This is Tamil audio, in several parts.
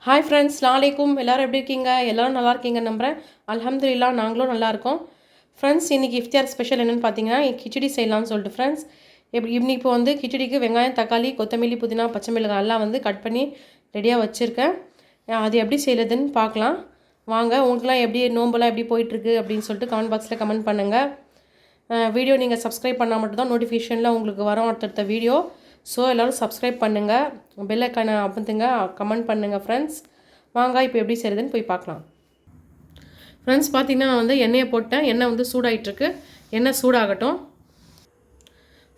ஹாய் ஃப்ரெண்ட்ஸ், அஸ்ஸலாமு எல்லோரும் எப்படி இருக்கீங்க? எல்லோரும் நல்லா இருக்கீங்க நம்புகிறேன். அல்ஹம்துலில்லாஹ் நாங்களும் நல்லா இருக்கோம். ஃப்ரெண்ட்ஸ், இன்றைக்கி இஃப்தியார் ஸ்பெஷல் என்னென்னு பார்த்தீங்கன்னா, கிச்சடி செய்யலாம்னு சொல்லிட்டு ஃப்ரெண்ட்ஸ், இப்போ வந்து கிச்சடிக்கு வெங்காயம், தக்காளி, கொத்தமல்லி, புதினா, பச்சை மிளகாய் எல்லாம் வந்து கட் பண்ணி ரெடியாக வச்சுருக்கேன். அது எப்படி செய்கிறதுன்னு பார்க்கலாம் வாங்க. உங்களுக்குலாம் எப்படி நோம்பெல்லாம் எப்படி போயிட்டுருக்கு அப்படின்னு சொல்லிட்டு கமெண்ட் பாக்ஸில் கமெண்ட் பண்ணுங்கள். வீடியோ நீங்கள் சப்ஸ்கிரைப் பண்ணால் மட்டும்தான் நோட்டிஃபிகேஷனில் உங்களுக்கு வரும் அடுத்தடுத்த வீடியோ. ஸோ எல்லோரும் சப்ஸ்கிரைப் பண்ணுங்கள், பெல் ஐக்கானை அமுத்துங்க, கமெண்ட் பண்ணுங்கள் ஃப்ரெண்ட்ஸ். வாங்க இப்போ எப்படி செய்கிறதுன்னு போய் பார்க்கலாம். ஃப்ரெண்ட்ஸ், பார்த்திங்கன்னா நான் வந்து எண்ணெயை போட்டேன். எண்ணெய் வந்து சூடாகிட்டுருக்கு. எண்ணெய் சூடாகட்டும்.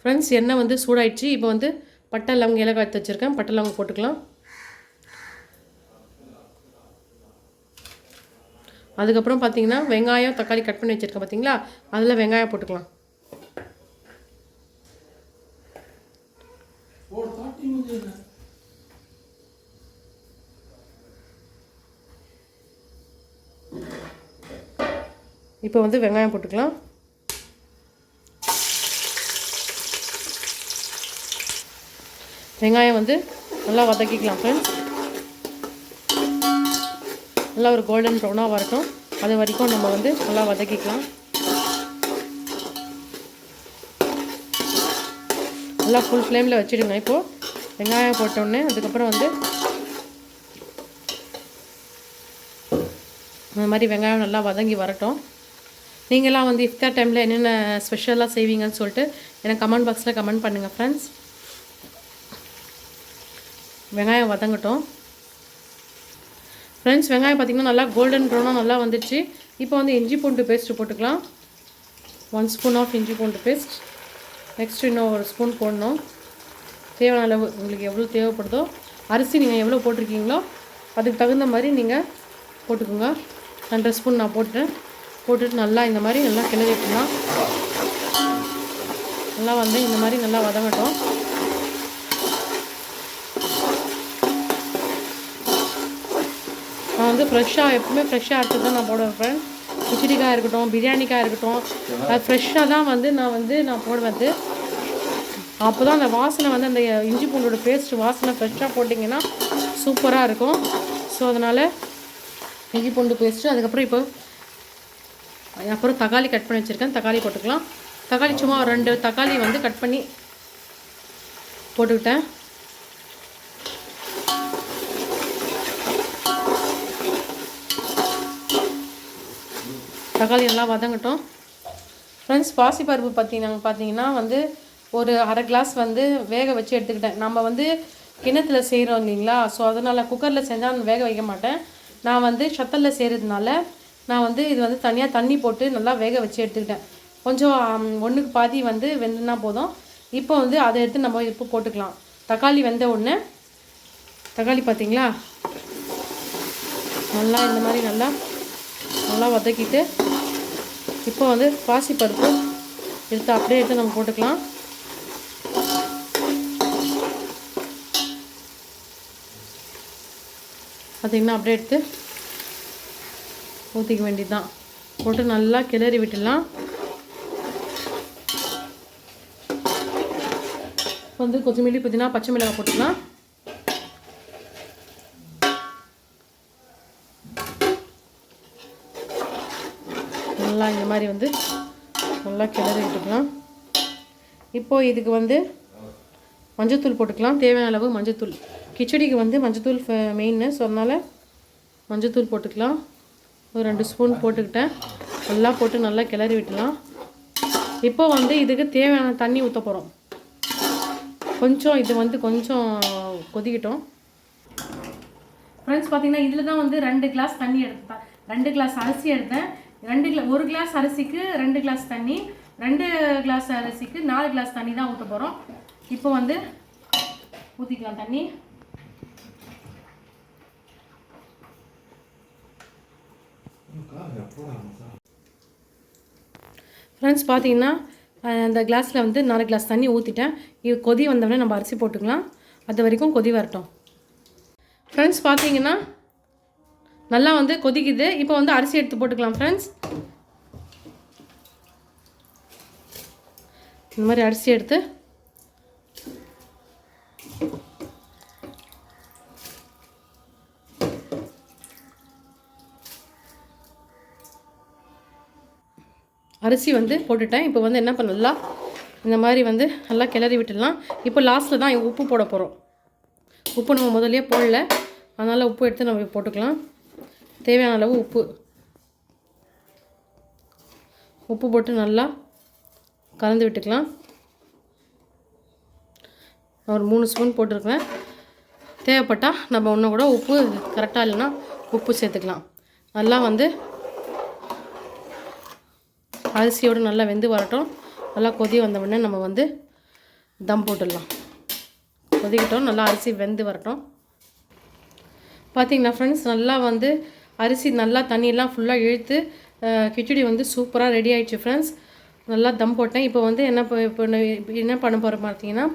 ஃப்ரெண்ட்ஸ், எண்ணெய் வந்து சூடாயிடுச்சு. இப்போ வந்து பட்டை லவங்க ஏலக்காய் எடுத்து வச்சுருக்கேன். பட்டை லவங்க போட்டுக்கலாம். அதுக்கப்புறம் பார்த்திங்கன்னா வெங்காயம், தக்காளி கட் பண்ணி வச்சுருக்கேன் பார்த்திங்களா, அதில் வெங்காயம் போட்டுக்கலாம். இப்போ வந்து வெங்காயம் போட்டுக்கலாம். வெங்காயம் வந்து நல்லா வதக்கிக்கலாம் ஃப்ரெண்ட்ஸ். நல்லா ஒரு கோல்டன் ப்ரௌனாக வரட்டும். அது வரைக்கும் நம்ம வந்து நல்லா வதக்கிக்கலாம். நல்லா ஃபுல் ஃப்ளேமில் வச்சுடுங்க. இப்போது வெங்காயம் போட்டோடனே அதுக்கப்புறம் வந்து இந்த மாதிரி வெங்காயம் நல்லா வதங்கி வரட்டும். நீங்களாம் வந்து இஃப்தார் டைமில் என்னென்ன ஸ்பெஷலாக செய்வீங்கன்னு சொல்லிட்டு எனக்கு கமெண்ட் பாக்ஸில் கமெண்ட் பண்ணுங்கள் ஃப்ரெண்ட்ஸ். வெங்காயம் வதங்கட்டும். ஃப்ரெண்ட்ஸ், வெங்காயம் பார்த்திங்கன்னா நல்லா கோல்டன் ப்ரௌனாக நல்லா வந்துடுச்சு. இப்போ வந்து இஞ்சி பூண்டு பேஸ்ட்டு போட்டுக்கலாம். 1 ஸ்பூன் ஆஃப் இஞ்சி பூண்டு பேஸ்ட். நெக்ஸ்ட் இன்னும் 1 ஸ்பூன் போடணும். தேவையான அளவு உங்களுக்கு எவ்வளோ தேவைப்படுதோ, அரிசி நீங்கள் எவ்வளோ போட்டிருக்கீங்களோ அதுக்கு தகுந்த மாதிரி நீங்கள் போட்டுக்கோங்க. 2 ஸ்பூன் நான் போட்டுட்டு நல்லா இந்த மாதிரி நல்லா கிளறி விட்டுலாம். நல்லா வந்து இந்த மாதிரி நல்லா வதங்கட்டும். நான் வந்து ஃப்ரெஷ்ஷாக எப்பவுமே ஃப்ரெஷ்ஷாக அரைச்சி தான் நான் போடுவேன் ஃப்ரெண்ட். கிச்சடிக்காய் இருக்கட்டும், பிரியாணிக்காய் இருக்கட்டும், அது ஃப்ரெஷ்ஷாக தான் வந்து நான் போடுவேன். அப்போ தான் அந்த வாசனை வந்து அந்த இஞ்சி பூண்டோட பேஸ்ட் வாசனை ஃப்ரெஷ்ஷாக போட்டிங்கன்னா சூப்பராக இருக்கும். ஸோ அதனால் இஞ்சி பூண்டு பேஸ்ட்டு, அதுக்கப்புறம் அப்புறம் தக்காளி கட் பண்ணி வச்சுருக்கேன். தக்காளி போட்டுக்கலாம். தக்காளி சும்மா 2 தக்காளி வந்து கட் பண்ணி போட்டுக்கிட்டேன். தக்காளி நல்லா வதங்கட்டும். ஃப்ரெண்ட்ஸ், பாசிப்பருப்பு பார்த்தீங்கன்னா வந்து ஒரு அரை கிளாஸ் வந்து வேக வச்சு எடுத்துக்கிட்டேன். நம்ம வந்து கிணத்துல செய்கிறோம் இல்லைங்களா, ஸோ அதனால் குக்கரில் செஞ்சால் வேக வைக்க மாட்டேன். நான் வந்து சத்தலில் செய்கிறதுனால நான் வந்து இது வந்து தனியாக தண்ணி போட்டு நல்லா வேக வச்சு எடுத்துக்கிட்டேன். கொஞ்சம் 1க்கு பாதி வந்து வெந்துனா போதும். இப்போ வந்து அதை எடுத்து நம்ம இப்போ போட்டுக்கலாம். தக்காளி வெந்த உடனே தக்காளி பார்த்திங்களா நல்லா இந்த மாதிரி நல்லா வதக்கிட்டு இப்போ வந்து பாசிப்பருப்பு அப்படியே எடுத்து நம்ம போட்டுக்கலாம். பார்த்திங்கன்னா அப்படியே எடுத்து ஊற்றிக்க வேண்டியது தான். போட்டு நல்லா கிளறி விட்டுடலாம். வந்து கொத்தமல்லி, புதினா, பச்சை மிளகாய் போட்டுக்கலாம். நல்லா இந்த மாதிரி வந்து நல்லா கிளறி விட்டுக்கலாம். இப்போது இதுக்கு வந்து மஞ்சத்தூள் போட்டுக்கலாம். தேவையான அளவு மஞ்சத்தூள். கிச்சடிக்கு வந்து மஞ்சத்தூள் மெயின். ஸோ அதனால் மஞ்சத்தூள் போட்டுக்கலாம். ஒரு 2 ஸ்பூன் போட்டுக்கிட்டேன். நல்லா போட்டு நல்லா கிளறி விட்டுலாம். இப்போ வந்து இதுக்கு தேவையான தண்ணி ஊற்ற போகிறோம். இது வந்து கொஞ்சம் கொதிக்கட்டும். ஃப்ரெண்ட்ஸ், பார்த்திங்கன்னா இதில் தான் வந்து 2 கிளாஸ் தண்ணி எடுத்தேன். 2 கிளாஸ் அரிசி எடுத்தேன். 1 கிளாஸ் அரிசிக்கு 2 கிளாஸ் தண்ணி, 2 கிளாஸ் அரிசிக்கு 4 கிளாஸ் தண்ணி தான் ஊற்ற போகிறோம். இப்போ வந்து ஊற்றிக்கலாம் தண்ணி. ஃப்ரெண்ட்ஸ், பார்த்தீங்கன்னா அந்த கிளாஸில் வந்து 4 கிளாஸ் தண்ணி ஊற்றிட்டேன். இது கொதி வந்தோடனே நம்ம அரிசி போட்டுக்கலாம். அது வரைக்கும் கொதி வரட்டும். ஃப்ரெண்ட்ஸ், பார்த்தீங்கன்னா நல்லா வந்து கொதிக்குது. இப்போ வந்து அரிசி எடுத்து போட்டுக்கலாம் ஃப்ரெண்ட்ஸ். இந்த மாதிரி அரிசி எடுத்து அரிசி வந்து போட்டுட்டேன். இப்போ வந்து என்ன பண்ணலாம், இந்த மாதிரி வந்து நல்லா கிளறி விட்டுடலாம். இப்போ லாஸ்ட்டில் தான் உப்பு போட போகிறோம். உப்பு நம்ம முதல்லையே போடல, அதனால் உப்பு எடுத்து நம்ம போட்டுக்கலாம். தேவையான அளவு உப்பு போட்டு நல்லா கலந்து விட்டுக்கலாம். ஒரு 3 ஸ்பூன் போட்டிருக்கேன். தேவைப்பட்டால் நம்ம இன்னும் கூட உப்பு கரெக்டாக இல்லைன்னா உப்பு சேர்த்துக்கலாம். நல்லா வந்து அரிசியோடு நல்லா வெந்து வரட்டும். நல்லா கொதி வந்த உடனே நம்ம வந்து தம் போட்டுடலாம். கொதிக்கிட்டோம், நல்லா அரிசி வெந்து வரட்டும். பார்த்திங்கன்னா ஃப்ரெண்ட்ஸ், நல்லா வந்து அரிசி நல்லா தண்ணியெல்லாம் ஃபுல்லாக இழுத்து கிச்சடி வந்து சூப்பராக ரெடி ஆகிடுச்சு ஃப்ரெண்ட்ஸ். நல்லா தம் போட்டேன். இப்போ வந்து என்ன பண்ண போகிறேன் பார்த்தீங்கன்னா,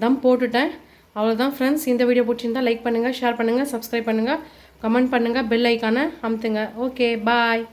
தம் போட்டுட்டேன். அவ்வளோதான் ஃப்ரெண்ட்ஸ். இந்த வீடியோ பிடிச்சிருந்தா லைக் பண்ணுங்கள், ஷேர் பண்ணுங்கள், சப்ஸ்கிரைப் பண்ணுங்கள், கமெண்ட் பண்ணுங்கள், பெல் ஐக்கானை அமுத்துங்க. ஓகே, பாய்.